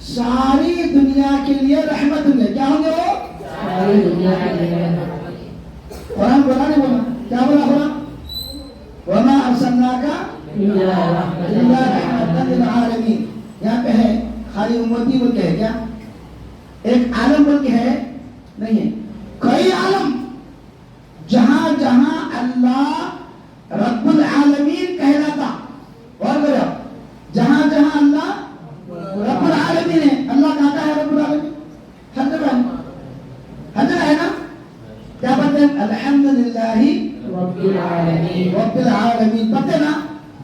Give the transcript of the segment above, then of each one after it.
ساری دنیا کے لیے رحمت ہوں گے. کیا ہوں گے وہ؟ ساری دنیا کے لیے. قرآن بولا نہیں بولا؟ کیا بولا قرآن؟ وما ارسلناک الا رحمۃ للعالمین. یہاں پہ ہے خالی امتی بول کے ہے کیا؟ ایک عالم بول کے ہے نہیں ہے. کئی عالم جہاں جہاں اللہ رب العالمین کہلاتا. اور بولو جہاں جہاں اللہ رب العالمین ہے. اللہ کہتا ہے رب العالمین. ہر جگہ ہے. ہر جگہ ہے نا. کیا پڑھتے ہیں؟ الحمدللہ رب العالمین. رب العالمین پڑھتے نا.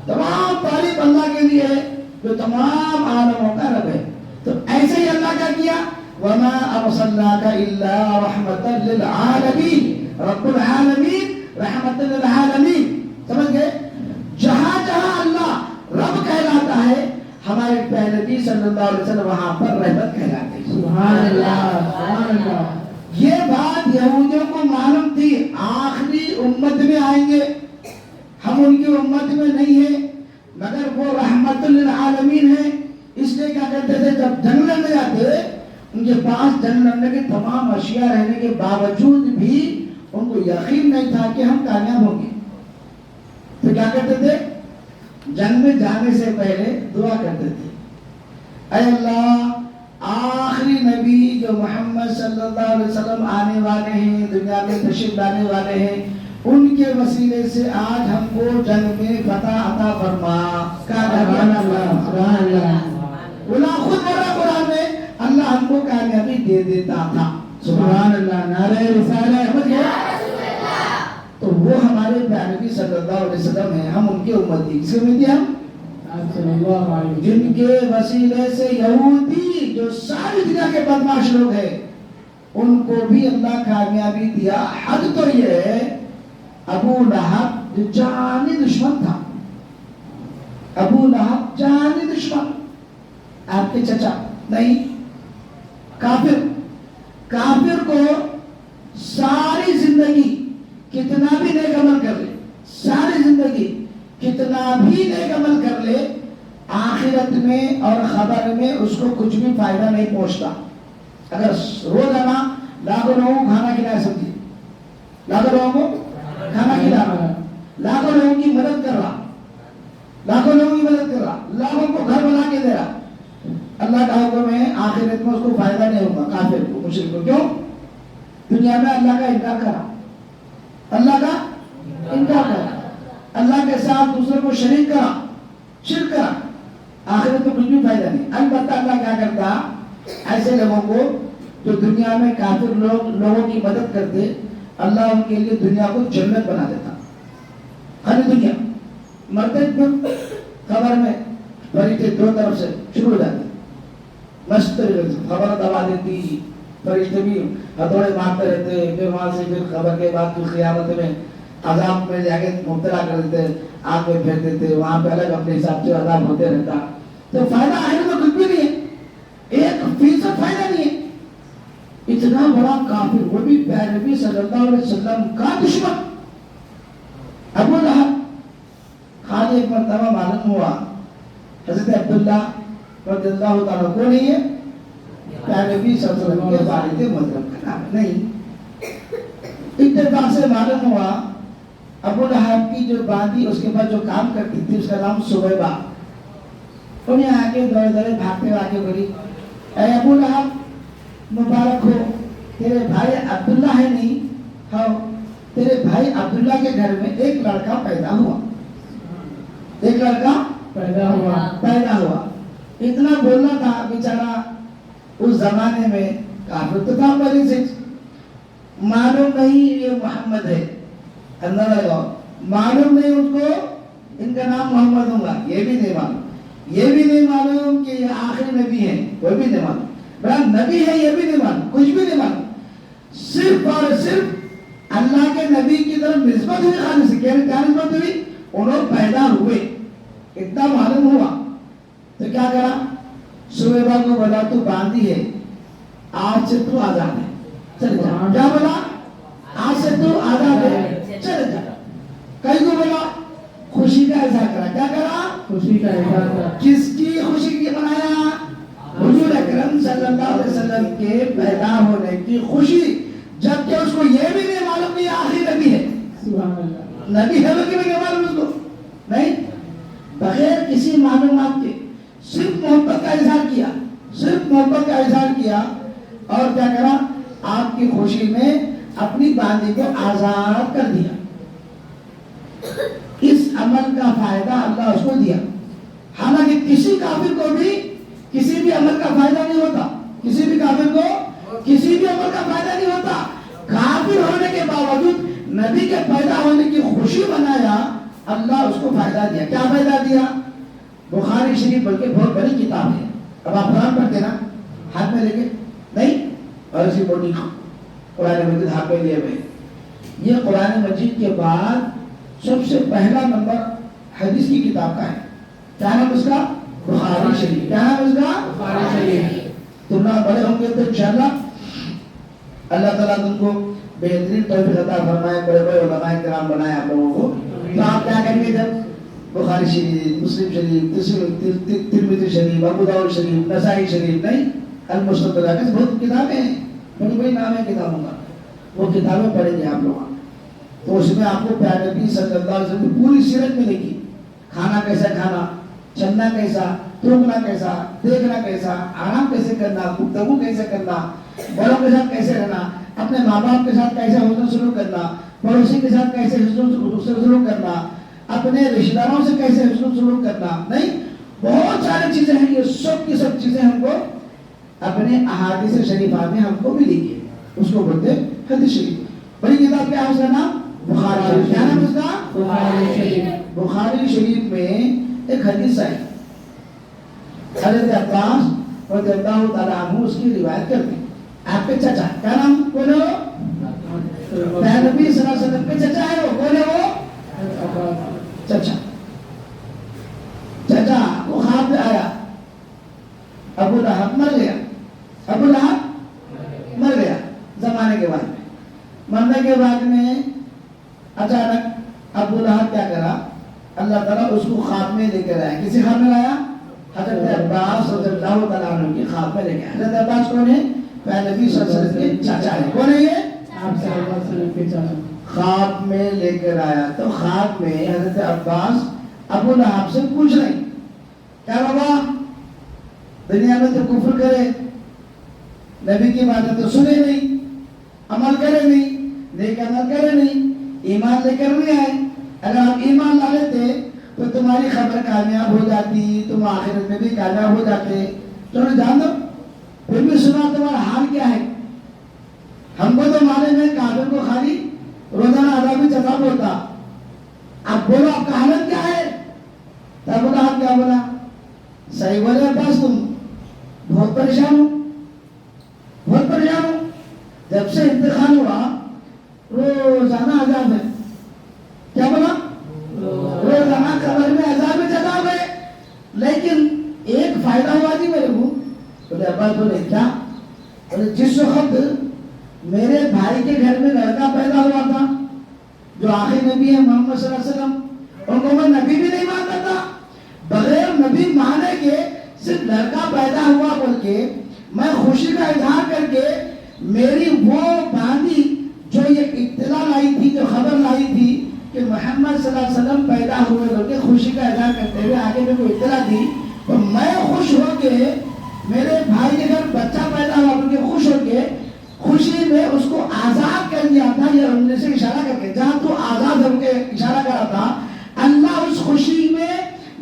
تمام تعریف اللہ کے لیے ہے جو تمام عالموں کا رب ہے. تو ایسے ہی اللہ کیا کیا؟ وما ارسلناک الا رحمۃ للعالمین. رب العالمین رحمۃ للعالمین. سمجھ گئے؟ جہاں جہاں اللہ رب کہلاتا ہے ہمارے پیارے نبی صلی اللہ علیہ وسلم وہاں پر رحمت کہلاتے ہیں. سبحان اللہ سبحان اللہ. یہ بات یہودیوں کو معلوم تھی. آخری امت میں آئیں گے, ہم ان کی امت میں نہیں ہیں, مگر وہ رحمت للعالمین ہے. اس لیے کیا کرتے تھے جب جنگ لڑنے جاتے ان کے پاس جنگ لڑنے کے تمام اشیاء رہنے کے باوجود بھی ان کو یقین نہیں تھا کہ ہم کامیاب ہوں گے. تو کیا کرتے تھے؟ جنگ میں جانے سے پہلے دعا کرتے تھے, اے اللہ آخری نبی جو محمد صلی اللہ علیہ وسلم آنے والے ہیں, دنیا میں تشریف لانے والے ہیں, ان کے وسیلے سے آج ہم کو جنگ میں فتح عطا فرما. سبحان اللہ سبحان اللہ. اللہ خود بول رہا قرآن میں اللہ ہم کو کامیابی دے دیتا تھا. سبحان اللہ. نعرہ رسالہ. سمجھ گئے؟ تو وہ ہمارے پیارے نبی صلی اللہ علیہ وسلم ہیں, ہم ان کے امتی. کس کے امتی ہم؟ صلی اللہ علیہ جن کے وسیلے سے یہودی جو ساری دنیا کے بدماش لوگ ہیں ان کو بھی اللہ کامیابی دیا. حد تو یہ ہے ابو لہب جو جانی دشمن تھا, ابو لہب جانی دشمن, آپ کے چچا نہیں, کافر. کافر کو ساری زندگی کتنا بھی نیک عمل کر لے, ساری زندگی کتنا بھی نیک عمل کر لے, آخرت میں اور خبر میں اس کو کچھ بھی فائدہ نہیں پہنچتا. اگر روزانہ لاکھوں لوگوں کو کھانا کھلایا, سمجھیے لاکھوں لوگوں کو کھانا کھلا رہا, لاکھوں لوگوں کی مدد کر رہا, لاکھوں لوگوں کی مدد کر رہا, لاکھوں کو گھر بنا کے دے رہا, اللہ کا حکم ہے آخرت میں اس کو فائدہ نہیں ہوگا. کافر کو, مشرک کو. کیوں؟ دنیا میں اللہ کا انکار کرا, اللہ کا انکار کرا, اللہ کے ساتھ دوسرے کو شریک کرا, شرک کرا, آخرت میں کچھ بھی فائدہ نہیں. البتہ اللہ کیا کرتا ایسے لوگوں کو جو دنیا میں کافر لوگوں کی مدد کرتے, اللہ ان کے لیے دنیا کو جنت بنا دیتا. ہر دنیا مرتے خبر میں فرشتے دو طرف سے شروع ہو جاتے, مست خبر دبا دیتی, فرشتے بھی ہتھوڑے مارتے رہتے, پھر وہاں سے پھر خبر کے بعد پھر قیامت میں عذاب میں جا کے مبتلا کر دیتے, آگ میں پھینک دیتے, وہاں پہ الگ اپنے حساب سے عذاب ہوتے رہتا. تو فائدہ آخر میں کچھ بھی نہیں ہے, 1% فائدہ نہیں ہے. اتنا بڑا کافر, وہ بھی پیارے نبی صلی اللہ علیہ وسلم کا دشمن ابو لہب. خالی ایک مرتبہ معلوم ہوا حضرت عبداللہ رضی اللہ تعالیٰ کو نہیں ہے, پیارے نبی صلی اللہ علیہ وسلم کے والد محترم کا نام نہیں. اتفاق سے معلوم ہوا ابو لہب کی جو باندھی اس کے بعد جو کام کرتی تھی اس کا نام سویبہ. انہیں آگے دوڑے دوڑے بھاگتے ہوئے آگے بڑھی, اے ابو لہب مبارک ہو, تیرے بھائی عبداللہ ہے نہیں, ہاں تیرے بھائی عبداللہ کے گھر میں ایک لڑکا پیدا ہوا, ایک لڑکا پیدا ہوا. اتنا بولنا تھا بیچارہ اس زمانے میں کافر تو تھا, پہلے سے معلوم نہیں یہ محمد ہے, اندازہ لگاؤ, معلوم نہیں ان کو ان کا نام محمد ہوگا, یہ بھی نہیں معلوم, یہ بھی نہیں معلوم کہ یہ آخری نبی ہے, وہ بھی نہیں معلوم, بڑا نبی ہے یہ بھی نہیں معلوم, کچھ بھی نہیں معلوم. صرف اور صرف اللہ کے نبی کی طرف نسبت ہوئی, خالی سے کیا نسبت ہوئی, انہوں پیدا ہوئے, اتنا معلوم ہوا. تو کیا کرا, سویبہ کو بولا تو باندھی ہے, آج سے تو آزاد ہے, چل جا. کیا بولا؟ آج سے تو آزاد ہے, چل جا. کئی کو بولا خوشی کا اظہار کرا. کیا کرا؟ خوشی کا اظہار کرا. کس کی خوشی کی منایا؟ حضور اکرم محمد صلی اللہ علیہ وسلم کے پیدا ہونے کی خوشی، جبکہ اس کو یہ بھی نہیں معلوم کہ آخری نبی ہے. سبحان اللہ. نبی ہے کہ نہیں معلوم اس کو نہیں. بغیر کسی معلومات کے صرف محبت کا اظہار کیا، صرف محبت کا اظہار کیا، اور کیا کرا؟ آپ کی خوشی میں اپنی باندھی کو آزاد کر دیا. اس عمل کا فائدہ اللہ اس کو دیا. حالانکہ کسی کافر کو بھی کسی بھی عمل کا فائدہ نہیں ہوتا، کسی بھی کافر کو کسی بھی عمل کا فائدہ نہیں ہوتا. کافر ہونے کے باوجود نبی کے پیدا ہونے کی خوشی منایا، اللہ اس کو فائدہ دیا. کیا فائدہ دیا؟ بخاری شریف بلکہ بہت بڑی کتاب ہے. اب آپ قرآن پڑھتے نا ہاتھ میں لے کے نہیں، اور اسی بوٹی قرآن مجید ہاتھ میں لیے ہوئے. یہ قرآن مجید کے بعد سب سے پہلا نمبر حدیث کی کتاب کا ہے. کیا نام اس کا؟ بخاری شریف. کیا نام اس کا؟ بخاری شریف. تم نہ بڑے ہوں گے تو انشاءاللہ اللہ تعالیٰ تم کو بہترین توفیق عطا فرمائے، بڑے بڑے علماء کرام بنائے آپ لوگوں کو. تو آپ کیا کریں گے جب بخاری شریف، مسلم شریف، ترمذی شریف، ابو داؤد شریف، نسائی شریف، نہیں المستدرک، بہت کتابیں ہیں، بڑی بڑی نام ہے کتابوں کا. وہ کتابیں پڑھیں گے آپ لوگ تو اس میں آپ کو پیارے نبی صلی اللہ علیہ وسلم کی پوری سیرت ملے گی. کھانا کیسا کھانا، چلنا کیسا، تھوکنا کیسا، دیکھنا کیسا، آرام کیسے کرنا، گفتگو کیسے کرنا، بڑوں کے ساتھ کیسے رہنا، اپنے ماں باپ کے ساتھ کیسے حسن سلوک کرنا، پڑوسی کے ساتھ کیسے حسن سلوک کرنا، اپنے رشتہ داروں سے کیسے حسن سلوک کرنا. نہیں، بہت ساری چیزیں ہیں. یہ سب کی سب چیزیں ہم کو اپنے احادیث شریفہ میں ہم کو ملیں گی. اس کو بولتے حدیث شریف. بڑی کتاب کیا ہے اس کا نام؟ بخاری شریف. کیا نام اس کا؟ بخاری شریف. بخاری شریف میں ایک حدیث ہے، حضرت عباس رضی اللہ تعالیٰ عنہ اس کی روایت کرتے ہیں. آپ کے چچا کیا نام بولو؟ نبی صلی اللہ علیہ وسلم کے چچا ہے وہ. بولے وہ چچا. چچا وہ خواب میں آیا، ابو لہب مر گیا. ابو لہب مر گیا زمانے کے بعد میں. مرنے کے بعد میں اچانک ابو لہب کیا کرا؟ اللہ تعالیٰ اس کو خواب میں لے کر آیا. کسی خواب میں لایا؟ حضرت عباس رضی اللہ تعالیٰ عنہ کی خواب میں لے گیا. حضرت عباس کون ہے؟ پیارے نبی صلی اللہ علیہ وسلم کے چاچا ہے. کون ہے یہ؟ آپ صلی اللہ علیہ وسلم کے چاچا. خواب میں لے کر آیا تو خواب میں حضرت عباس ابو لہب سے پوچھ رہے ہیں، کیا بابا دنیا میں تو کفر کرے، نبی کی باتیں تو سنے نہیں، عمل کرے نہیں، نیک عمل کرے نہیں، ایمان لے کر نہیں آئے. اگر آپ ایمان لا لیتے تو تمہاری خبر کامیاب ہو جاتی، تم آخرت میں بھی کامیاب ہو جاتے. چلو جان دو، پھر بھی سنا تمہارا حال کیا ہے. ہم کو تو معلوم ہے کافر کو خالی روزانہ عذابی جزا ہوتا. اب بولو آپ کا حالت کیا ہے؟ تب بولا آپ کیا بولا؟ صحیح بولے عباس تم بہت پریشان ہو، بہت پریشان ہو. جب سے انتقال ہوا روزانہ عذاب ہے. کیا بولا؟ روزانہ قبر میں عذاب جزا ہوئے. لیکن ایک فائدہ ہوا جی میرے کو. بولے عباس بولے کیا؟ بولے جس وقت میرے بھائی کے گھر میں لڑکا پیدا ہوا تھا جو آخری نبی ہے محمد صلی اللہ علیہ وسلم، ان کو میں نبی بھی نہیں مانتا تھا. بغیر نبی مانے کے صرف لڑکا پیدا ہوا بول کے میں خوشی کا اظہار کر کے میری وہ باندھی جو یہ اطلاع لائی تھی، جو خبر لائی تھی کہ محمد صلی اللہ علیہ وسلم پیدا ہوئے بول کے خوشی کا اظہار کرتے ہوئے آگے میں کو اطلاع دی، تو میں خوش ہو کے میرے بھائی کے گھر بچہ پیدا ہوا بول کے خوش ہو کے خوشی میں اس کو آزاد کر دیا تھا. یہ انگلی سے اشارہ کر کے جہاں تو آزاد ہو کے اشارہ کرا تھا، اللہ اس خوشی میں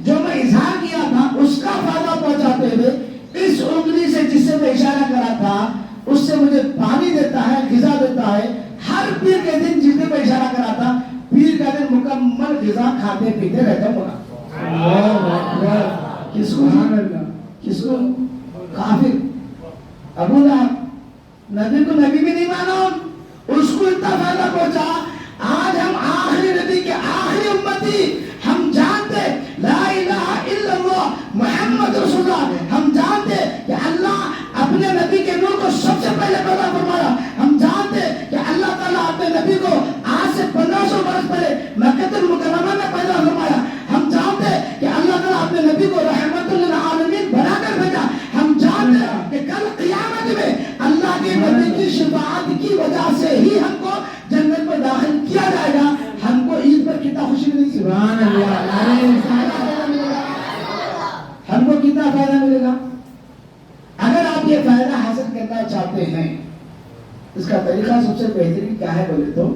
جو میں اظہار کیا تھا اس کا فائدہ پہنچاتے ہوئے اس انگلی سے جس سے میں اشارہ کرا تھا اس سے مجھے پانی دیتا ہے، غذا دیتا ہے. ہر پیر کے دن جس نے میں اشارہ کرا تھا پیر کا دن مکمل غذا کھاتے پیتے رہتا ہوں. کس کو؟ کس کو؟ کافر. ابو لہب نبی کو نبی بھی نہیں مانا، اس کو اتنا فائدہ پہنچا. آج ہم آخری نبی کے آخری امتی، ہم جانتے لا الہ الا اللہ محمد رسول اللہ. ہم جانتے کہ اللہ اپنے نبی کے نور کو سب سے پہلے پیدا فرمایا. ہم جانتے کہ اللہ تعالیٰ اپنے نبی کو آج سے 1500 برس پہلے مکہ المکرمہ میں پیدا فرمایا. ہم جانتے کہ اللہ تعالیٰ اپنے نبی کو رحمت للعالمین بنا کر بھیجا. ہم جانتے کہ کل کی شفاعت کی وجہ سے ہی ہم کو جنت میں داخل کیا جائے گا. ہم کو عید پر کتنا خوشی ملے گی. سبحان اللہ. ہم کو کتنا فائدہ ملے گا. اگر آپ یہ فائدہ حاصل کرنا چاہتے ہیں, اس کا طریقہ سب سے بہترین کیا ہے بولے تو,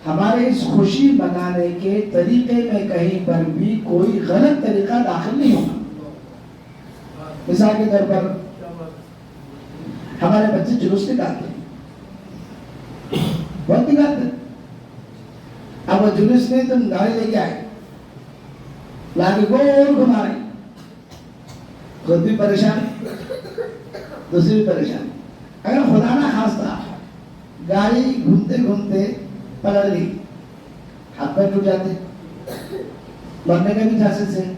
ہمارے اس خوشی منانے کے طریقے میں کہیں پر بھی کوئی غلط طریقہ داخل نہیں ہوگا. مثال کے طور پر ہمارے بچے جلوس نکالتے ہیں, بہت نکالتے ہیں. اب وہ جلوس میں تم گاڑی لے کے آئے, لا کے گول گھما رہے, خود بھی پریشان, دوسری بھی پریشان. اگر خدا نہ خواستہ گاڑی گھومتے گھومتے پلٹ لی, ہاتھ پیر ٹوٹ جاتے, مرنے کا بھی چانسز ہے.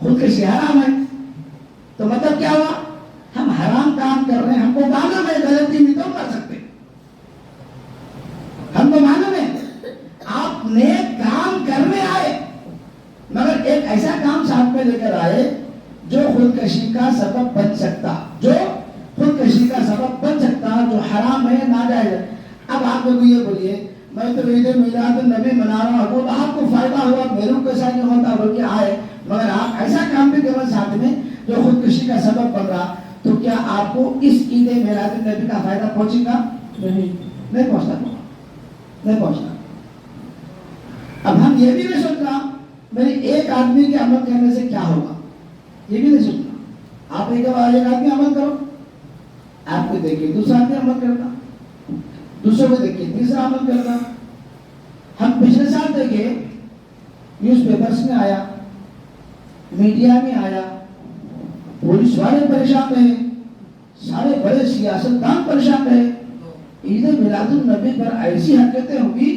خودکشی حرام ہے. تو مطلب کیا ہوا, ہم حرام کام کر رہے ہیں, ہم کو معلوم ہے غلطی نہیں تو کر سکتے, ہم کو معلوم ہے. آپ نیک کام کرنے آئے, مگر ایک ایسا کام ساتھ میں لے کر آئے جو خودکشی کا سبب بن سکتا, جو حرام ہے, ناجائز ہے. اب آپ لوگ یہ بولیے میں تو عید میلاد النبی منا رہا ہوں, وہ آپ کو فائدہ ہوا, میرے کو ایسا نہیں ہوتا بول کے آئے, مگر آپ ایسا کام بھی کریں ساتھ میں جو خودکشی کا سبب بن رہا, تو کیا آپ کو اس عید میلاد النبی کا فائدہ پہنچے گا؟ نہیں پہنچتا. اب ہم یہ بھی نہیں سوچنا میری ایک آدمی کے عمل کرنے سے کیا ہوگا, یہ بھی نہیں سوچنا. آپ ایک آدمی عمل کرو, آپ کو دیکھیے دوسرا آدمی عمل کرتا, دوسرے کو دیکھیے تیسرا عمل کرتا. ہم پچھلے سال دیکھے نیوز پیپرز میں آیا, میڈیا میں آیا, پولیس والے پریشان رہے, سارے بڑے سیاستدان پریشان رہے. عید میلاد النبی پر ایسی حرکتیں ہوئی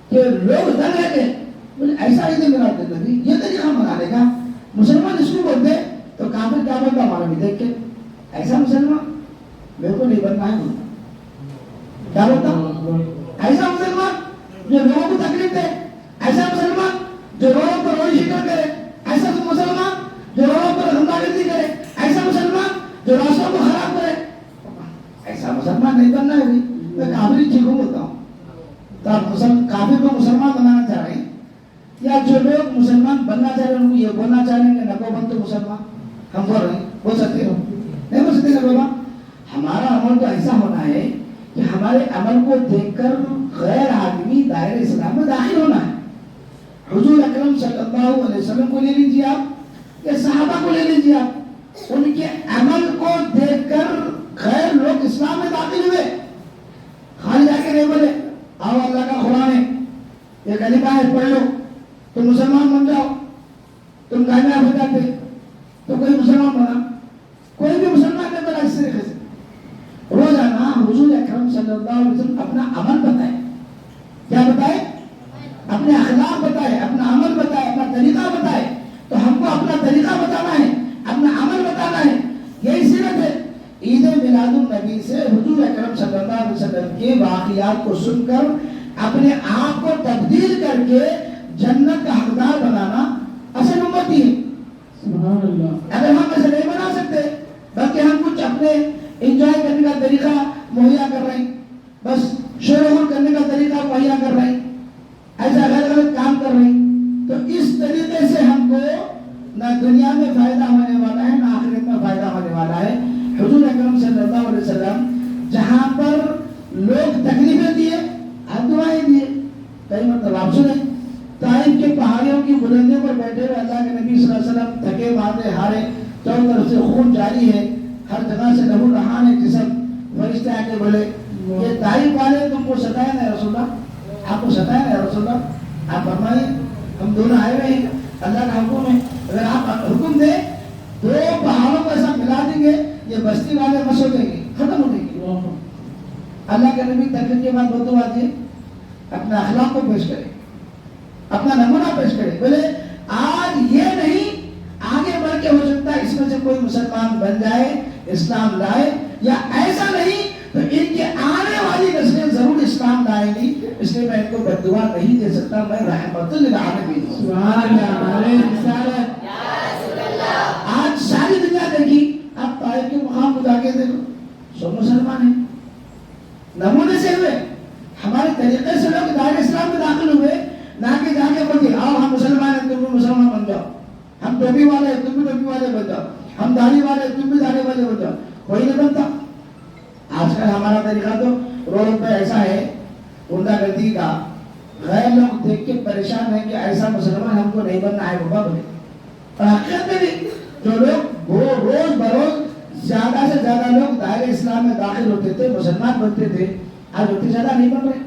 کہ لوگ ڈر گئے, ایسا عید میلاد النبی یہ طریقہ منانے کا, مسلمان اس کو بولتے تو کافر کیا بولتا ہمارا بھی دیکھ کے, ایسا مسلمان میرے کو نہیں بننا ہے. کیا بولتا, ایسا مسلمان جو لوگوں کو تکلیف دے, ایسا مسلمان جو لوگوں پر روئی شکر کرے, ایسا مسلمان جو لوگوں پر غمدہ گردی کرے, ایسا مسلمان جو راستوں کو خراب کرے, ایسا مسلمان نہیں بننا ہے. میں کافر ہی ٹھیک بولتا ہوں. تو آپ کافر کو مسلمان بنانا چاہ رہے ہیں, یا جو لوگ مسلمان بننا چاہ رہے ہیں ان کو یہ بولنا چاہ رہے ہیں کہ نکو بن تو مسلمان, ہم بول رہے ہیں, بول سکتے ہو نہیں بول سکتے نا بابا. ہمارا عمل تو ایسا ہونا ہے کہ ہمارے عمل کو دیکھ کر غیر آدمی دائرہ اسلام میں داخل ہونا ہے. حضور اکرم صلی اللہ علیہ وسلم کو لے لیجیے آپ, یا صحابہ کو لے لیجیے آپ, ان کے عمل کو دیکھ کر غیر لوگ اسلام میں داخل ہوئے. خالی جا کے نہیں بولے آؤ اللہ کا قرآن ہے, یہ کلمہ ہے پڑھ لو تم مسلمان بن جاؤ, تم کامیاب ہو جاتے. تو کوئی مسلمان بنا, کوئی بھی مسلمان نہیں بنا. اس طریقے سے روزانہ حضور اکرم صلی اللہ علیہ وسلم اپنا عمل بتائے. کیا بتائے؟ اپنے اخلاق بتائے, اپنا عمل بتائے, اپنا طریقہ بتائے. تو ہم کو اپنا طریقہ بتانا ہے, اپنا عمل بتانا ہے. یہی سیرت ہے. عید میلاد النبی سے حضور اکرم صلی اللہ علیہ وسلم کے واقعات کو سن کر اپنے آپ کو تبدیل کر کے جنت کا حقدار بنانا اصل امتی ہے. سبحان اللہ. اگر ہم ایسے نہیں بنا سکتے, بلکہ ہم کچھ اپنے انجوائے کرنے کا طریقہ مہیا کر رہے ہیں, بس شور و غل کرنے کا طریقہ مہیا کر رہے ہیں, ایسا غیر غلط کام کر رہے ہیں, تو اس طریقے سے ہم کو نہ دنیا میں فائدہ ہونے والا ہے, نہ آخرت میں فائدہ ہونے والا ہے. حضور اکرم صلی اللہ علیہ وسلم جہاں پر لوگ تکلیفیں دیے, آپ دعائیں دیے. کئی مطلب آپ سنیں, طائف کے پہاڑیوں کی بلندیوں پر بیٹھے ہوئے اللہ کے نبی صلی اللہ علیہ وسلم تھکے مارے ہارے, چاروں طرف سے خون جاری ہے, ہر جگہ سے لہو رہان ہے جسم. فرشتے آ کے بولے یہ طائف والے تم کو ستایا نا رسول اللہ, آپ کو ستایا نا رسول اللہ, آپ فرمائیے ہم دونوں آئے ہوئے ہیں, اللہ کا حکم ہے, اگر آپ حکم دیں دو پہاڑوں کو ایسا ملا دیں گے یہ بستی والے مس ہو جائیں گے, ختم ہو جائیں گے. اللہ کے نبی تکلیف کے بعد بہت بات ہے اپنا اخلاق کو پیش کرے, اپنا نمونہ پیش کرے. بولے آج یہ نہیں آگے بڑھ کے ہو سکتا ہے اس میں سے کوئی مسلمان بن جائے, اسلام لائے, یا ایسا نہیں تو ان کے آنے والی نسلیں ضرور اسلام لائیں گی. اس لیے میں ان کو بددعا نہیں دے سکتا, میں رحمت للعالمین ہوں. سبحان اللہ. آج ساری دنیا دیکھی, اب صاحب کے مقام کو جا کے دیکھو، سب مسلمان ہیں، نمونے سے ہوئے، ہمارے طریقے سے لوگ دائرہ اسلام میں داخل ہوئے، نہ کہ جا کے بولتے آؤ ہم مسلمان ہیں تم بھی مسلمان بن جاؤ، ہم ٹوپی والے ہیں تم بھی ٹوپی والے بن جاؤ، ہم داڑھی والے ہیں تم بھی داڑھی والے بن جاؤ، کوئی نہیں بنتا۔ آج کل ہمارا طریقہ تو روڈ پہ ایسا ہے غنڈہ گردی کا، غیر لوگ دیکھ کے پریشان ہیں کہ ایسا مسلمان ہم کو نہیں بننا ہے بابا بولے، اور حقیقت میں بھی جو لوگ وہ روز بروز زیادہ سے زیادہ لوگ دائرہ اسلام میں داخل ہوتے تھے، مسلمان بنتے تھے، آج اتنے زیادہ نہیں بن رہے۔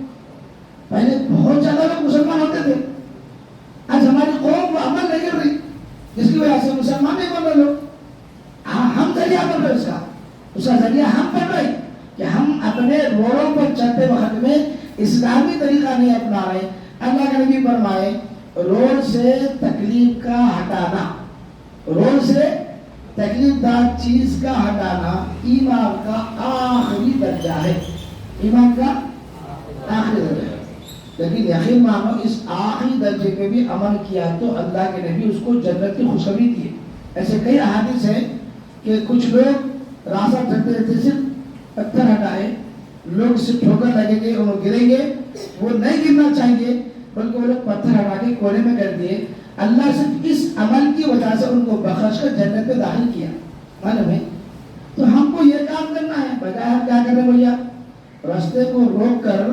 پہلے بہت زیادہ لوگ مسلمان ہوتے تھے، آج ہماری قوم وہ عمل نہیں کر رہی، جس کی وجہ سے مسلمان نہیں بن رہے لوگ۔ ہم ذریعہ بن رہے اس کا ذریعہ ہم بن رہے کہ ہم اپنے روڑوں پر چلتے وقت میں اسلامی طریقہ نہیں اپنا رہے۔ اللہ کے نبی فرمائے روڑ سے تکلیف کا ہٹانا، روڑ سے تکلیف دار چیز کا ہٹانا ایمان کا آخری درجہ ہے، ایمان کا آخری درجہ ہے۔ لیکن یقین مانو اس آخری درجے پہ بھی عمل کیا تو اللہ کے نبی اس کو جنت کی خوشخبری دی ہے۔ ایسے کئی احادیث ہیں کہ کچھ لوگ راستہ چلتے رہتے صرف پتھر ہٹائے، لوگ صرف ٹھوکر لگیں گے اور گریں گے، وہ نہیں گرنا چاہیے بلکہ وہ لوگ پتھر ہٹا کے کونے میں کر دیے، اللہ صرف اس عمل کی وجہ سے ان کو بخش کر جنت میں داخل کیا۔ معلوم ہے؟ تو ہم کو یہ کام کرنا ہے، بجائے ہم کیا کریں بھیا راستے کو روک کر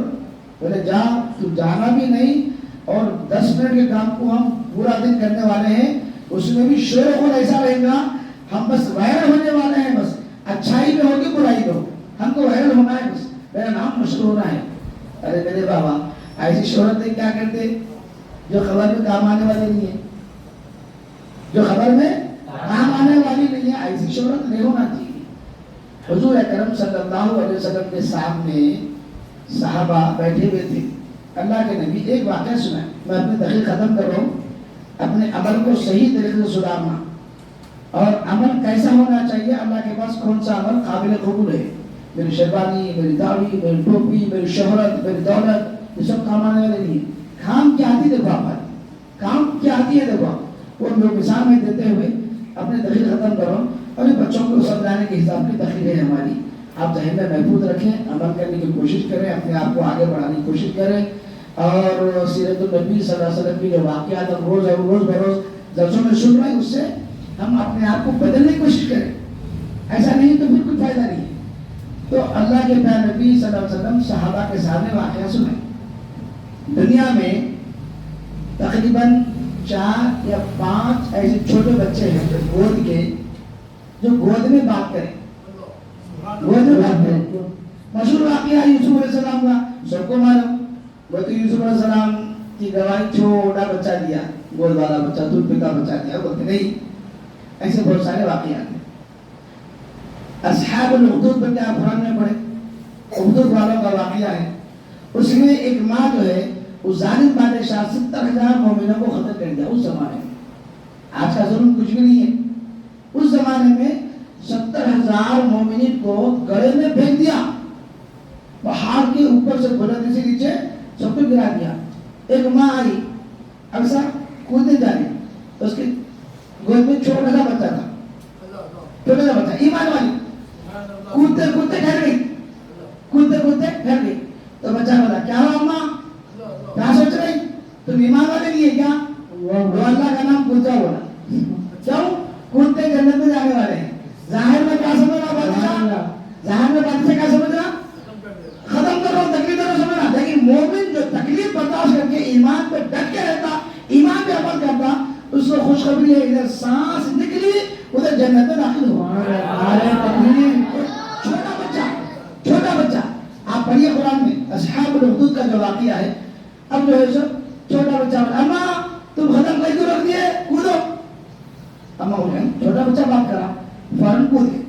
بولے جا تو جانا بھی نہیں، اور 10 منٹ کے کام کو ہم پورا دن کرنے والے ہیں، اس میں بھی شور و ایسا رہے گا ہم بس وائرل ہونے والے ہیں، بس اچھائی میں ہوگی برائی میں ہو، ہم کو وائرل ہونا ہے، بس میرا نام مشہور ہونا ہے۔ ارے میرے بابا ایسی شہرت کیا کرتے جو خبر میں کام آنے والی نہیں ہے، جو خبر میں کام آنے والی نہیں ہے، ایسی شہرت نہیں ہونا چاہیے۔ حضور اکرم صلی اللہ علیہ وسلم کے سامنے صحابہ بیٹھے ہوئے تھے، اللہ کے نبی ایک واقعہ سنائے، میں اپنی تقریر ختم کر رہا ہوں، اپنے عمل کو صحیح طریقے سے سدھارنا، اور عمل کیسا ہونا چاہیے، اللہ کے پاس کون سا عمل قابل قبول ہے، میری شیروانی، میری داڑھی، میری ٹوپی، میری شہرت، میری دولت، یہ سب کام آنے والے نہیں ہے۔ کام کیا آتی دیکھو آپ، کام کیا آتی ہے دیکھو آپ، وہ لوگ مثال میں دیتے ہوئے اپنے تقریر ختم کرو، اور یہ بچوں کو سمجھانے کے حساب کی تقریر ہے ہماری، آپ ذہن میں محفوظ رکھیں، عمل کرنے کی کوشش کریں، اپنے آپ کو آگے بڑھانے کی کوشش کریں، اور سیرت النبی صلی اللہ علیہ وسلم کی جو واقعات ہم روز بروز جلسوں میں سن رہے ہیں، اس سے ہم اپنے آپ کو بدلنے کی کوشش کریں، ایسا نہیں تو پھر کوئی فائدہ نہیں ہے۔ تو اللہ کے پیارے نبی صلی اللہ علیہ وسلم صحابہ کے سامنے واقعہ سنائے۔ دنیا میں تقریباً 4 یا 5 ایسے چھوٹے بچے ہیں جو گود میں بات کریں، گود میں بات کریں۔ مشہور واقعہ یوسف علیہ السلام کا سب کو معلوم، وہ تو یوسف علیہ السلام کی گواہی چھوٹا بچہ دیا، گود والا بچہ، دودھ پیتا بچہ دیا، بولتے نہیں، ایسے بہت سارے واقعات ہیں۔ اصحاب الاخدود پر کیا قرآن میں پڑھے، اخدود والوں کا واقعہ ہے، اس میں ایک ماں جو ہے اس ظالم بادشاہ 70,000 مومنوں کو قتل کر دیا اس زمانے میں۔ آج کا ظلم کچھ بھی نہیں ہے، اس زمانے میں 70,000 مومنین کو گڑھے میں پھینک دیا، پہاڑ کے اوپر سے بلندی سے نیچے سب کو گرا دیا۔ ایک ماں آئی اکثر کودنے جا رہی، اس کے گود میں چھوٹا سا بچہ تھا، چھوٹا سا بچہ ایمان والی، کودتے کودتے ٹھہر گئی، کودتے کودتے ٹھہر گئی، تو بچہ بولا کیا ہوا اماں، کیا سوچ رہی، تم ایمان والے نہیں ہے کیا؟ وہ اللہ کا نام کودتا بولا، کیوں؟ کودتے جنت میں جانے والے ہیں۔ ظاہر میں کیا سمجھ رہا بادشاہ، ظاہر میں بادشاہ کیا سمجھ رہا، ختم کرو تکلیف کرو سمجھ رہا، لیکن مومن جو تکلیف برداشت کر کے ایمان پہ ڈٹ کے رہتا، ایمان پہ عمل کرتا، اس کو خوشخبری ہے ادھر سانس نکلی ادھر جنت میں داخل ہوا۔ چھوٹا بچہ آپ پڑھیے قرآن میں اصحاب الاخدود کا جو واقعہ ہے، اب جو ہے سب چھوٹا بچہ اماں تم ختم کر کے رکھ دیے، کودو، اماں ہو گئے، چھوٹا بچہ بات کرا فوراً کود گئے،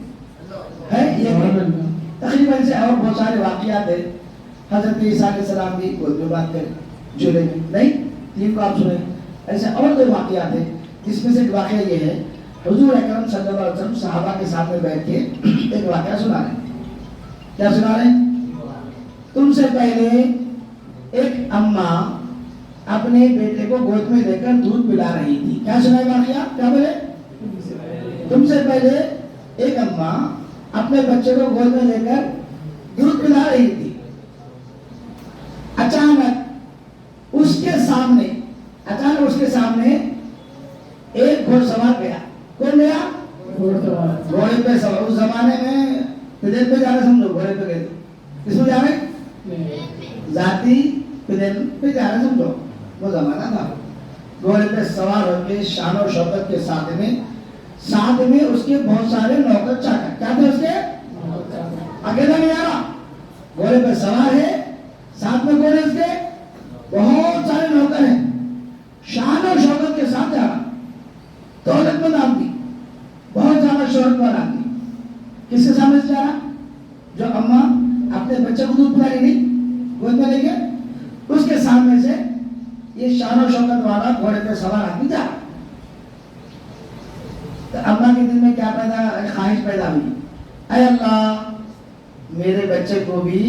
ہے یہ تقریباً سے اور بہت سارے واقعات ہیں۔ حضرت عیسیٰ علیہ السلام بھی گود میں بات کرے، جھولے میں نہیں، 3 کو آپ سنیں، ایسے اور دو واقعات ہیں، جس میں سے ایک واقعہ یہ ہے، حضور اکرم صلی اللہ علیہ وسلم صحابہ کے ساتھ میں بیٹھ کے ایک واقعہ سنا رہے ہیں۔ کیا سنا رہے ہیں؟ تم سے پہلے ایک اماں اپنے بیٹے کو گود میں لے کر دودھ پلا رہی تھی، کیا سنا ہے واقعہ، کیا بولے؟ تم سے پہلے ایک اماں اپنے بچے کو گود میں لے کر دودھ پلا رہی تھی. اچانک اس کے سامنے ایک گھوڑ سوار گیا. کون گیا؟ گھوڑے پہ سوار. اس زمانے میں پلین پہ جانا سمجھو, گھوڑے پہ گئے. کس میں جا رہے؟ ذاتی پلین پہ جانا سمجھو, وہ زمانہ تھا. گھوڑے پہ سوار ہو کے شان و شوکت کے ساتھ میں اس کے بہت سارے نوکر چاکر. کیا تھے اس کے؟ اکیلا نہیں آ رہا, گھوڑے پہ سوار ہے, ساتھ میں گھوڑے اس کے بہت سارے نوکر ہیں, شان و شوکت کے ساتھ جا رہا. دولت مند آدمی, بہت زیادہ شہرت والا آدمی. کس کے سامنے سے جا رہا؟ جو اماں اپنے بچے کو دودھ پلا رہی نہیں گود میں لے کے, اس کے سامنے سے یہ شان و شوکت والا گھوڑے پہ سوار آدمی جا رہا. تو اماں کے دل میں کیا خواہش پیدا ہوئی, اے اللہ میرے بچے کو بھی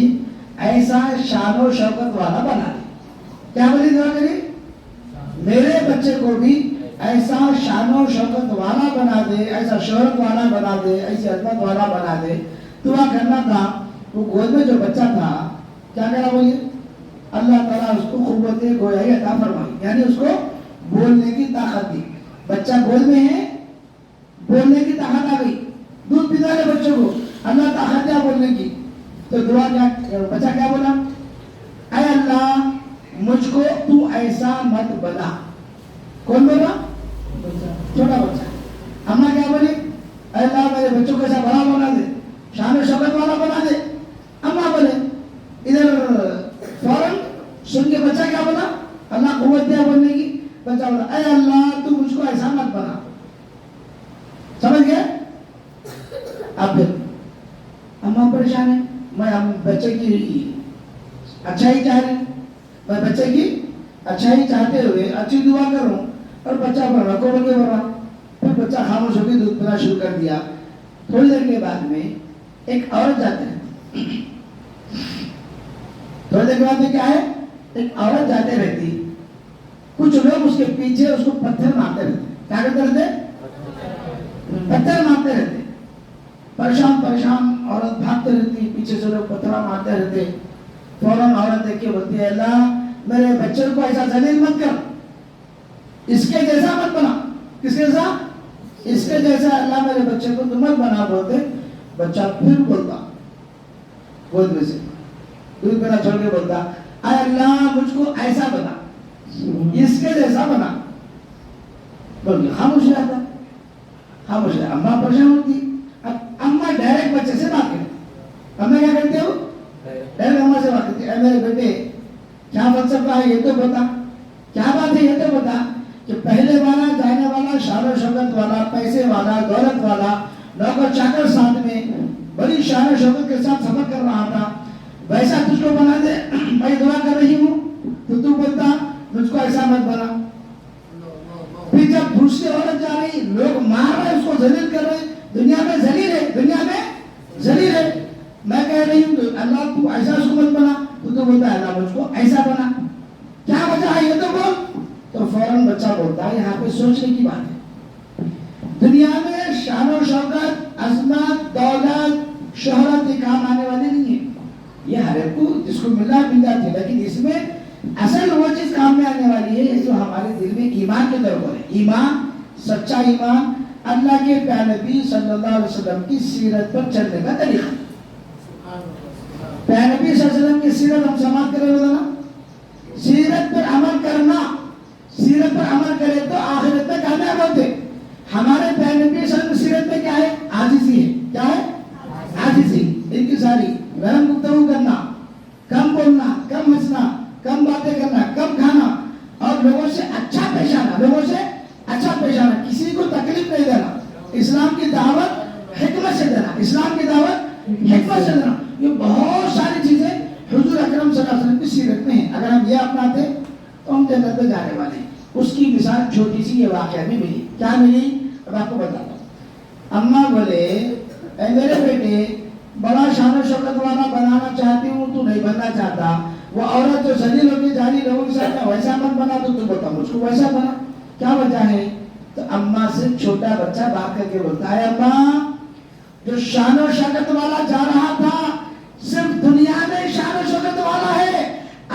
ایسا شان و شوکت والا بنا دے. کیا بولی دعا کری؟ میرے بچے کو بھی ایسا شان و شوکت والا بنا دے, ایسا شہرت والا بنا دے, ایسی عظمت والا بنا دے. دعا کرنا تھا. وہ گود میں جو بچہ تھا کیا کرا بولیے, اللہ تعالیٰ اس کو قوت گویائی عطا فرمائی, یعنی اس کو بولنے کی طاقت دی. بچہ گود میں ہے, بولنے کی طاقت آ گئی. دودھ پلا رہے بچوں کو, اللہ طاقت دیا بولنے کی. تو دعا کیا, بچہ کیا بولا, اے اللہ مجھ کو تو ایسا مت بنا. کون بولا؟ چھوٹا بچہ. اماں کیا بولی, اے اللہ میرے بچوں کو ایسا بڑا بنا دے, شان و شوکت والا بنا دے. اماں بولے, ادھر فوراً سن کے بچہ کیا بولا, اللہ قوت دیا بولنے کی. بچہ بولا, اے اللہ تو مجھ کو ایسا مت بنا. سمجھ گئے؟ اب پھر اماں پریشان ہے, میں بچے کی اچھائی چاہ رہی, میں بچے کی اچھائی چاہتے ہوئے اچھی دعا کر رہا ہوں, اور بچہ بڑھ رہا, کو بڑھ کے بڑھ رہا. پھر بچہ خاموش ہو کے دودھ پینا شروع کر دیا. تھوڑی دیر کے بعد میں ایک عورت جاتے ہیں. تھوڑی دیر کے بعد میں کیا ہے, ایک عورت جاتے رہتی. کچھ لوگ اس کے پیچھے اس کو پتھر مارتے رہتے. کیا کرتے رہتے؟ پتھر مارتے رہتے. پریشان عورت بھاگتے رہتی, پیچھے سے لوگ پتھر مارتے رہتے. فوراً عورت دیکھ کے بولتی ہے, اللہ میرے بچے کو ایسا ذلیل مت کر, اس کے جیسا مت بنا. کس کے جیسا؟ اس کے جیسا اللہ میرے بچے کو تو مت بنا. بولتے بچہ پھر بولتا گود میں سے دودھ پینا چھوڑ کے بولتا, اے اللہ مجھ کو ایسا بنا, اس کے جیسا بنا. بول کے خاموش ہو جاتا, خاموش ہے. اماں پریشان ہوتی. اب اماں ڈائریکٹ بچے سے بات کرتی. اماں کیا کرتے ہو, ڈائریکٹ اماں سے بات کرتی, اے میرے بیٹے کیا فلسفہ ہے یہ تو بتا, کیا بات ہے یہ تو بتا, کہ پہلے والا جانے والا شان و شوکت والا, پیسے والا, دولت والا, نوکر چاکر ساتھ میں بڑی شان و شوکت کے ساتھ سفر کر رہا تھا, ویسا تجھ کو بنا دے. میں دعا کر رہی ہوں تو بولتا مجھ کو ایسا مت بنا. پھر جب دوسری عورت جا رہی, لوگ مار رہے, اس کو ذلیل کر رہے, دنیا میں ذلیل ہے, دنیا میں ذلیل ہے. میں کہہ رہی ہوں اللہ تو ایسا اس کو مت بنا, تو بولتا ہے اللہ مجھ کو ایسا بنا. کیا وجہ ہے یہ تو بول. تو فوراً بچہ بولتا ہے یہاں پہ سوچنے کی بات ہے. دنیا میں شان و شوکت, عظمت, دولت, شہرت یہ کام آنے والے نہیں ہے. یہ ہر ایک کو جس کو ملا مل جاتی ہے, لیکن اس میں اصل وہ چیز کام میں آنے والی ہے جو ہمارے دل میں ایمان کے طور پر ہے. ایمان, سچا ایمان, اللہ کے پیارے نبی صلی اللہ علیہ وسلم کی سیرت پر چلنے کا طریقہ. پیارے نبی صلی اللہ علیہ وسلم کی سیرت ہم سماعت کریں روزانہ. سیرت پر عمل کرنا, سیرت پر عمل کرے تو آخرت میں کامیاب ہوتے. ہمارے پیارے نبی صلی اللہ علیہ وسلم کی سیرت میں کیا ہے, عاجزی ہے. کیا ہے؟ عاجزی, انکساری, نرم گفتگو کرنا, کم بولنا, کم ہنسنا, کم باتیں کرنا, کم کھانا, اور لوگوں سے اچھا پیش آنا, لوگوں سے اچھا پیش آنا, کسی کو تکلیف نہیں دینا. اسلام کی دعوت حکمت سے دینا, اسلام کی دعوت حکمت سے دینا. یہ بہت ساری چیزیں حضور اکرم صلی اللہ علیہ وسلم کی سیرت میں ہیں. اگر ہم یہ اپناتے تو ہم جنت میں جانے والے ہیں. اس کی مثال چھوٹی سی یہ واقعہ میں ملی. کیا ملی اب آپ کو بتاتا ہوں. اماں بولے, اے میرے بیٹے بڑا شان و شوکت والا بنانا چاہتی ہوں, تو نہیں بننا چاہتا. وہ عورت جو ذلیل ہوتی جا رہی لوگوں کے ساتھ ویسا مت بنا, تو بتا مجھ کو ویسا بنا. کیا وجہ ہے؟ تو اماں سے چھوٹا بچہ بات کر کے بولتا ہے, اماں جو شان و شوکت والا جا رہا تھا صرف دنیا میں شان و شوکت والا ہے،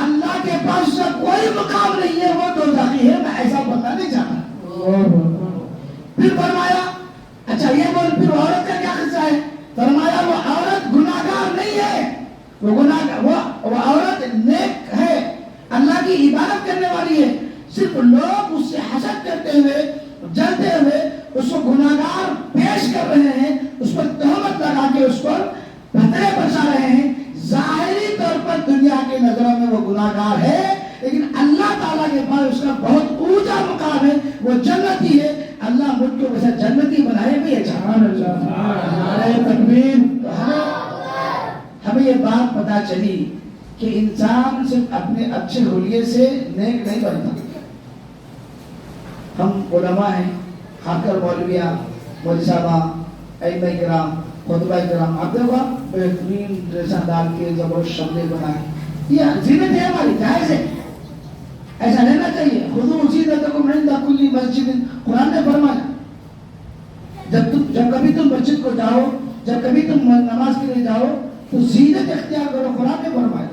اللہ کے پاس اس کا کوئی مقام نہیں ہے، وہ دوزخی ہے، میں ایسا بندہ نہیں جانا۔ پھر فرمایا اچھا یہ بول پھر عورت کا کیا قصہ ہے؟ فرمایا وہ عورت گناہگار نہیں ہے، وہ عورت نیک ہے، اللہ کی عبادت کرنے والی ہے، صرف لوگ اس سے حسد کرتے ہوئے جلتے ہوئے اس کو گناہگار پیش کر رہے ہیں، اس پر تہمت لگا کے اس پر پتھرے برسا رہے ہیں۔ ظاہری طور پر دنیا کی نظروں میں وہ گناہگار ہے، لیکن اللہ تعالیٰ کے پاس اس کا بہت اونچا مقام ہے، وہ جنتی ہے۔ اللہ مجھ کو ویسا جنتی بنائے بھی ہے۔ سبحان اللہ، نعرہ تکبیر۔ ہمیں یہ بات پتا چلی کہ انسان صرف اپنے اچھے حلیے سے نیک نہیں بنتا۔ ہم علماء ہیں، خاکر مولویاں، مولوی صاحبہ، ائمہ کرام، خطبہ کرام، آپ دیکھو بہترین ڈریساں ڈال کے زبردست شملے بنائے، یہ زینت ہے ہماری، جائز ہے، ایسا لینا چاہیے۔ خذوا زینتکم عند کل مسجد، قرآن نے فرمایا جب کبھی تم مسجد کو جاؤ، جب کبھی تم نماز کے لیے جاؤ تو زینت اختیار کرو، قرآن نے فرمایا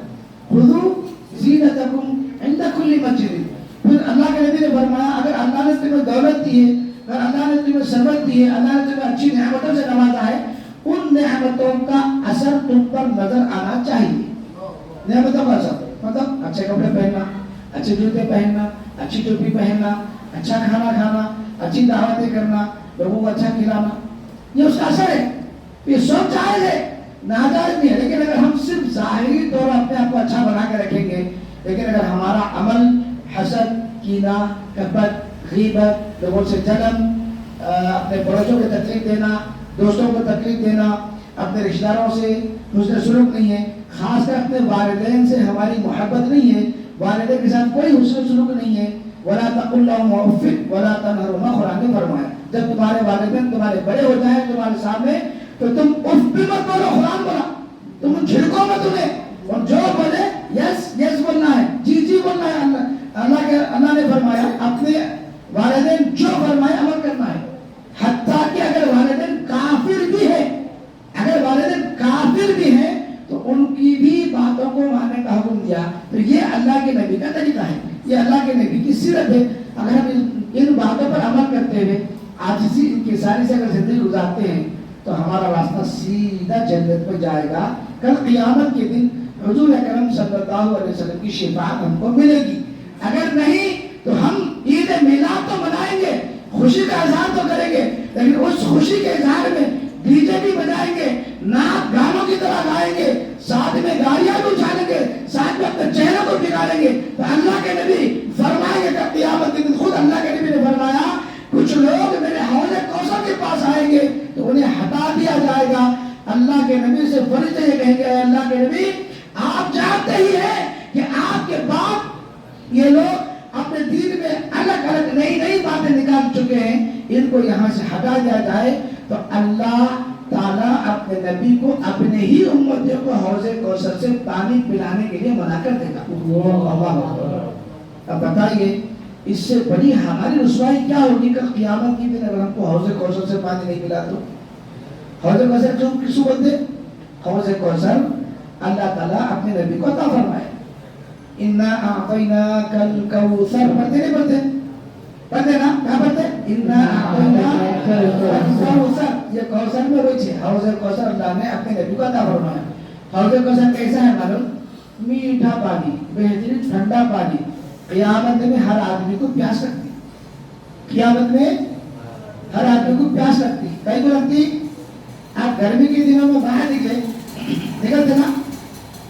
خذوا زینتکم عند کل مسجد۔ پھر اللہ کے نبی نے فرمایا اگر اللہ نے تمہیں دولت دی ہے، اگر اللہ نے تمہیں ثروت دی ہے، اللہ نے تمہیں اچھی نعمتوں سے نوازا ہے، ان نعمتوں کا اثر تم پر نظر آنا چاہیے۔ نعمتوں کا اثر مطلب اچھے کپڑے پہننا، اچھے جوتے پہننا، اچھی ٹوپی پہننا، اچھا کھانا کھانا، اچھی دعوتیں کرنا، لوگوں کو اچھا کھلانا، یہ اس کا اثر ہے۔ یہ سب جائز ہے، ناجائز نہیں ہے، لیکن اگر ہم صرف ظاہری طور اپنے آپ کو اچھا بنا کے رکھیں گے، لیکن اگر ہمارا عمل حسد، کینہ، کپٹ، غیبت، لوگوں سے جلن، اپنے پڑوسیوں کو تکلیف دینا، دوستوں کو تکلیف دینا، اپنے رشتہ داروں سے حسن سلوک نہیں ہے، خاص کر اپنے والدین سے ہماری محبت نہیں ہے، والدین کے ساتھ کوئی حسن سلوک نہیں ہے، وَلَا تَقُلْ لَهُمْ أُفٍّ وَلَا تَنْهَرْهُمَا، قرآن نے فرمایا جب تمہارے والدین تمہارے بڑے ہو جائیں تمہارے سامنے تو تم اف بھی مت بولو، قرآن بولا تم جھڑکو مت انہیں، اور جو بولے یس یس بولنا ہے، جی جی بولنا ہے۔ اللہ نے فرمایا اپنے والدین جو فرمائے عمل کرنا ہے، حتیٰ کہ اگر والدین کافر بھی ہے، اگر والدین کافر بھی ہیں تو ان کی بھی باتوں کو ماننے کا حکم دیا۔ تو یہ اللہ کے نبی کا طریقہ ہے، یہ اللہ کے نبی کی سیرت ہے۔ اگر ہم ان باتوں پر عمل کرتے ہوئے عاجزی انکساری سے اگر زندگی گزارتے ہیں تو ہمارا راستہ سیدھا جنت میں جائے گا۔ کل قیامت کے دن حضور اکرم صلی اللہ علیہ وسلم کی شفاعت ہم کو ملے گی۔ اگر نہیں تو ہم عید میلاد تو منائیں گے، خوشی کا اظہار تو کریں گے، لیکن اس خوشی کے اظہار میں ڈی جے بھی بجائیں گے، نعت گانوں کی طرح گائیں گے، ساتھ میں گاڑیاں بھی اچھالیں گے، ساتھ میں اپنے چہروں کو بگاڑیں گے۔ تو اللہ کے نبی فرمائیں گے کہ قیامت کے دن خود اللہ کے نبی نے فرمایا کچھ لوگ میرے حوض کوثر کے پاس آئیں گے تو انہیں ہٹا دیا جائے گا۔ اللہ کے نبی سے فرشتے یہ کہیں گے اے اللہ کے نبی آپ جانتے ہی ہیں کہ آپ کے باپ یہ لوگ اپنے دین میں الگ الگ نئی نئی باتیں نکال چکے ہیں، ان کو یہاں سے ہٹا دیا جائے تو اللہ تعالیٰ اپنے نبی کو اپنے ہی امتیوں کو حوض کوثر سے پانی پلانے کے لیے منع کر دے گا۔ اب بتائیے اس سے بڑی ہماری رسوائی کیا ہوگی کل قیامت کی دن اگر ہم کو حوض کوثر سے پانی نہیں ملا تو؟ حوض کوثر کیوں کس کو بولتے؟ حوض کوثر اللہ تعالیٰ اپنے نبی کو عطا فرمائے۔ اِنَّا أَعْطَيْنَاكَ الْكَوْثَرَ پڑھتے نہیں پڑھتے؟ پڑھتے نا؟ کہاں پڑھتے؟ اِنَّا أَعْطَيْنَاكَ الْكَوْثَرَ، یہ کوثر میں وہی ہے، حوض کوثر اللہ نے اپنے نبی کو عطا فرمایا۔ حوض کوثر کیسا ہے معلوم؟ میٹھا پانی، بہترین ٹھنڈا پانی، قیامت میں ہر آدمی کو پیاس لگتی، قیامت میں ہر آدمی کو پیاس لگتی، کئی کو لگتی؟ آپ گرمی کے دنوں میں باہر نکلتے نا،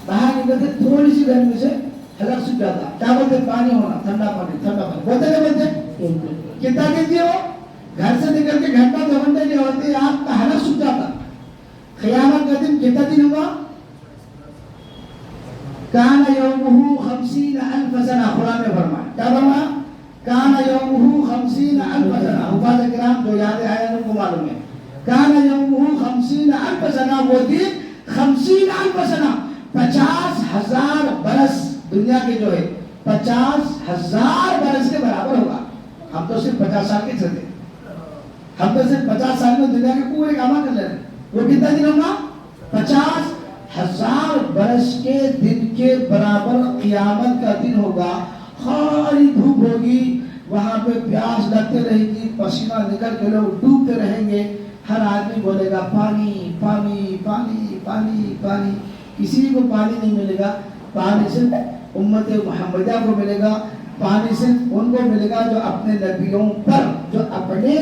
باہر نکلتے تھوڑی سی گرمی سے حلق سوکھ جاتا، کیا بولتے؟ پانی ہونا، ٹھنڈا پانی، ٹھنڈا پانی بولتے نہیں بولتے؟ کتنا دیتی ہو؟ گھر سے نکل کے گھنٹہ 2 گھنٹے نہیں ہوتے آپ کا حلق سوکھ جاتا۔ قیامت کا دن کتنا دن ہوگا؟ کان یومہ 50,000 سنہ، قرآن نے فرمایا، کیا فرمایا؟ کان یومہ 50,000 سنہ، حفاظ کرام جو یاد آئے ان کو معلوم ہے، کان یومہ 50,000 سنہ، وہ دن 50,000 سنہ، 50,000 برس دنیا کے جو ہے 50,000 برس کے برابر ہوگا۔ ہم تو صرف 50 سال کے چلتے، ہم تو صرف 50 سال میں دنیا کے پورے کام کر لے رہے ہیں، وہ کتنا دن ہوگا؟ 50,000 برس کے دن کے برابر قیامت کا دن ہوگا. خالی دھوپ ہوگی، وہاں پہ پیاس لگتے رہے گی، پسینہ نکل کے لوگ ڈوبتے رہیں گے. ہر آدمی بولے گا پانی پانی پانی پانی پانی. کسی کو پانی نہیں ملے گا. پانی صرف امت محمدیہ کو ملے گا. پانی صرف ان کو ملے گا جو اپنے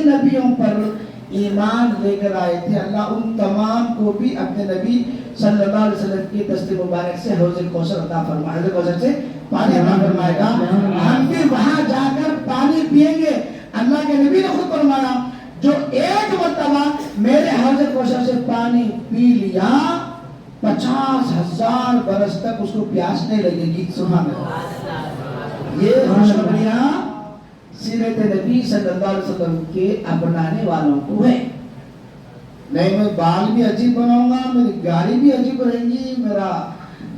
نبیوں پر ایمان لے کر آئے تھے. اللہ ان تمام کو بھی اپنے نبی صلی اللہ علیہ وسلم کی دست مبارک سے حوض کوثر عطا فرمائے. حوض کوثر سے پانی عطا فرمائے گا. ہم بھی وہاں جا کر پانی پیئیں گے. اللہ کے نبی نے خود فرمایا جو ایک مرتبہ میرے حوض کوثر سے پانی پی لیا 50,000 برس تک اس کو پیاس نہیں لگے گی. سبحان اللہ. یہ خوشخبریاں سیرت نبی صلی اللہ علیہ وسلم کے اپنانے والوں کو ہے. نہیں میں بال بھی عجیب بناؤں گا، میری گاڑی بھی عجیب رہے گی، میرا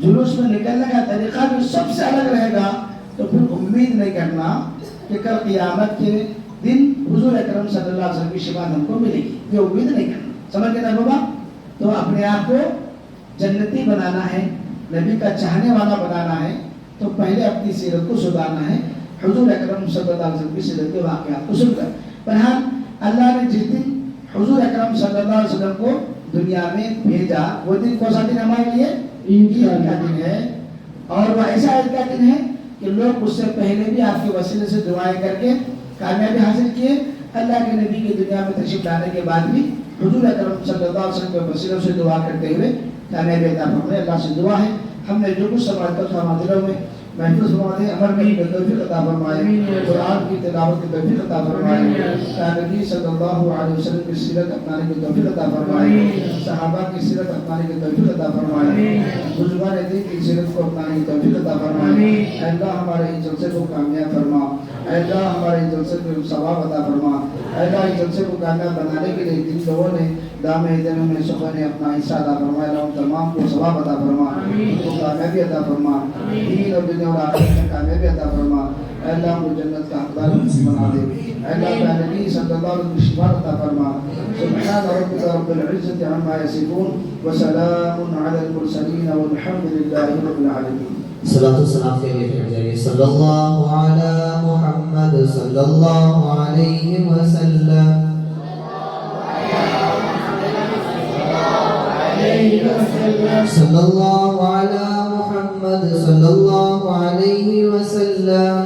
جلوس میں نکلنے کا طریقہ بھی سب سے الگ رہے گا، تو پھر امید نہیں کرنا کہ کل قیامت کے دن حضور اکرم صلی اللہ علیہ وسلم کی شفاعت ہم کو ملے گی. یہ امید نہیں کرنا. سمجھ گئے نا بابا؟ تو اپنے آپ کو جنتی بنانا ہے، نبی کا چاہنے والا بنانا ہے، تو پہلے اپنی سیرت کو سدھارنا ہے. حضور اکرم صلی اللہ علیہ وسلم کی سیرت کے واقعات کو سن کر. بہرحال اللہ نے جس دن حضور اکرم صلی اللہ علیہ وسلم کو دنیا میں بھیجا وہ دن کون سا دن ہمارے لیے؟ عید کا دن ہے. اور وہ ایسا عید کا دن ہے کہ لوگ اس سے پہلے بھی آپ کے وسیلے سے دعائیں کر کے کامیابی حاصل کیے. اللہ کے نبی کی دنیا میں تشریف لانے کے بعد بھی حضور اکرم صلی اللہ علیہ وسلم کے وسیلوں سے دعا کرتے ہوئے کامیابی عطا فرمائے. اللہ سے دعا ہے ہم نے جو کچھ سمجھتا تھا ہمارے دلوں میں محفوظ فرمائے، عمل کرنے کی توفیق عطا فرمائے، قرآن کی تلاوت کی توفیق عطا فرمائے، نبی صلی اللہ علیہ وسلم کی سیرت اپنانے کی توفیق عطا فرمائے، صحابہ کی سیرت اپنانے کی توفیق عطا فرمائے، بزرگان دین کی سیرت کو اپنانے کی توفیق عطا فرمائے. اے اللہ ہمارے اس جلسے کو کامیاب فرما. اے اللہ ہمارے اس جلسے کو ثواب عطا فرما. اے اللہ اس جلسے کو کامیاب بنانے کے لیے جن لوگوں نے دام دنوں میں سخن نے اپنا حصہ عطا فرمایا، ان تمام کو ثواب عطا فرما، ان کو کامیابی عطا فرما، دین اور دنیا اور آخرت میں کامیابی عطا فرما. اے اللہ ہم کو جنت کا حقدار بنا دے. اے اللہ کا نبی صلی اللہ علیہ وسلم کی شفاعت عطا فرما. سبحان ربک رب العزة عما یصفون وسلام علی المرسلین والحمد للہ رب العالمین. صلاۃ والسلام کے لیے صلی اللہ علی محمد صلی اللہ علیہ وسلم. صلی اللہ علی محمد صلی اللہ علیہ وسلم.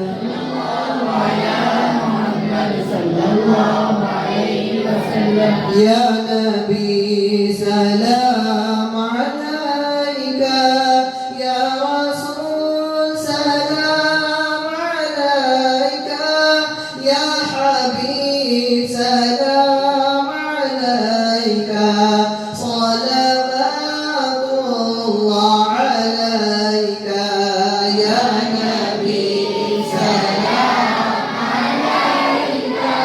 یا نبی سلام علیکہ، یا رسول سلام علیکہ، یا حبیب سلام علیکہ، صلوات اللہ علیکہ، یا نبی سلام علیکہ،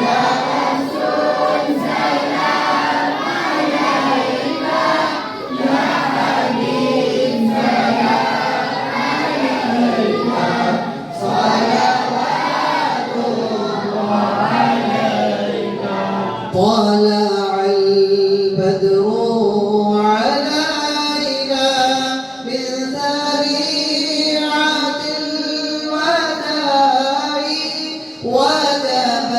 یا رسول سلام علیکہ، یا حبیب سلام علیکہ، صلوات اللہ علیکہ. طلع البدر علينا من ثنيات الوداع وجب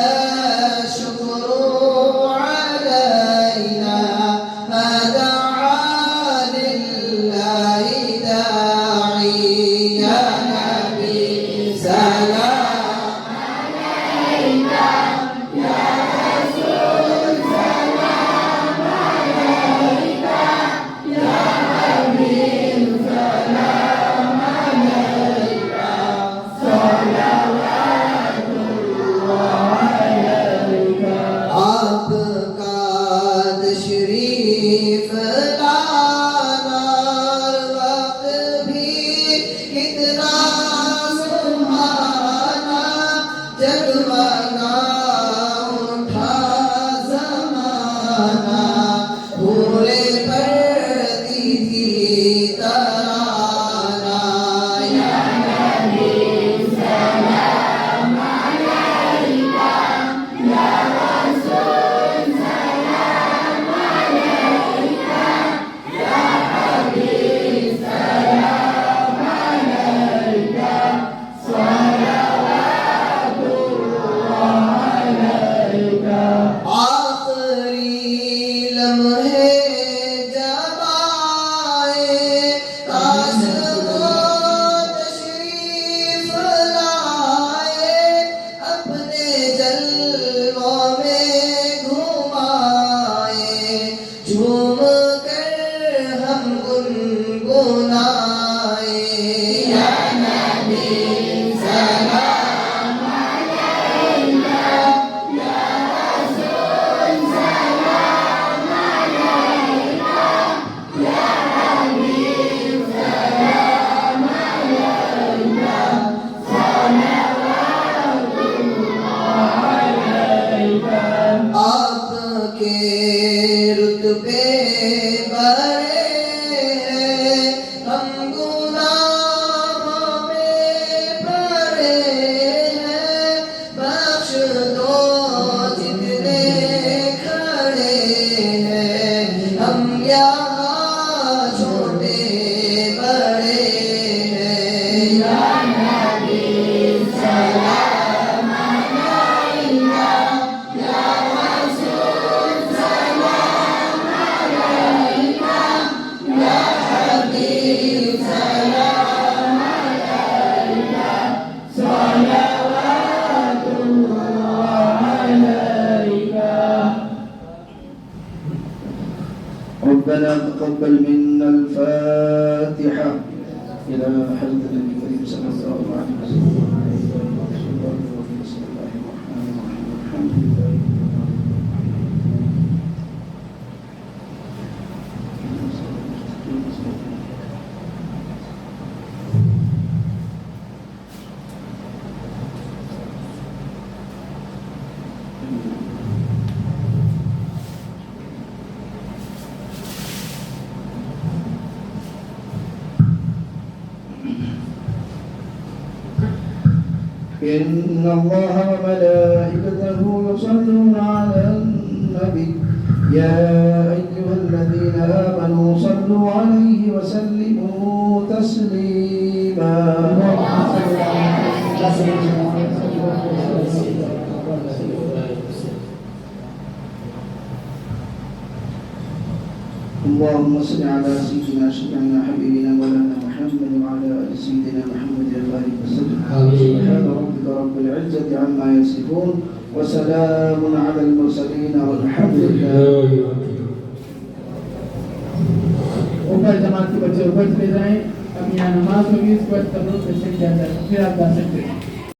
الشكر علينا فدعا لله داعي. يا نبي سلام عليك، يا رسول سلام عليك، يا حبيب سلام عليك، صلوات الله عليك. آپ کا تشریف لانا وقت بھی کتنا سبحانا، جگمگا اٹھا زمانہ، پورے پڑتی تھی ترانہ. یا نبی سلام علیکہ، یا رسول سلام علیکہ، پہ بڑے ہیں، ہم گناہوں میں پڑے ہیں، بخش دو جتنے کھڑے ہیں، ہم یہاں چھوٹے بڑے ہیں۔ یا نبی سلام علیکہ، یا رسول سلام علیکہ، یا حبیب سلام علیکہ، صلوات اللہ علیکہ۔ ربنا تقبل منا الفاتحة إلى حضرة النبي الكريم صلى الله عليه وسلم. بسم الله الرحمن الرحيم. الحمد لله إن الله وملائكته يصلون على النبي يا أيها الذين آمنوا صلوا عليه وسلموا تسليما. اللهم صل على سيدنا شفيعنا حبيبنا مولانا محمد وعلى آل سيدنا محمد وبارك وسلم. سبحان ربك رب العزة عما يصفون وسلام على المرسلين والحمد لله. اوپر جماعت کے بچے اوپر چلے جائیں، اب یہاں نماز ہوگی، اس کے بعد تبرک سے جاتا ہے، پھر آپ جا سکتے ہیں۔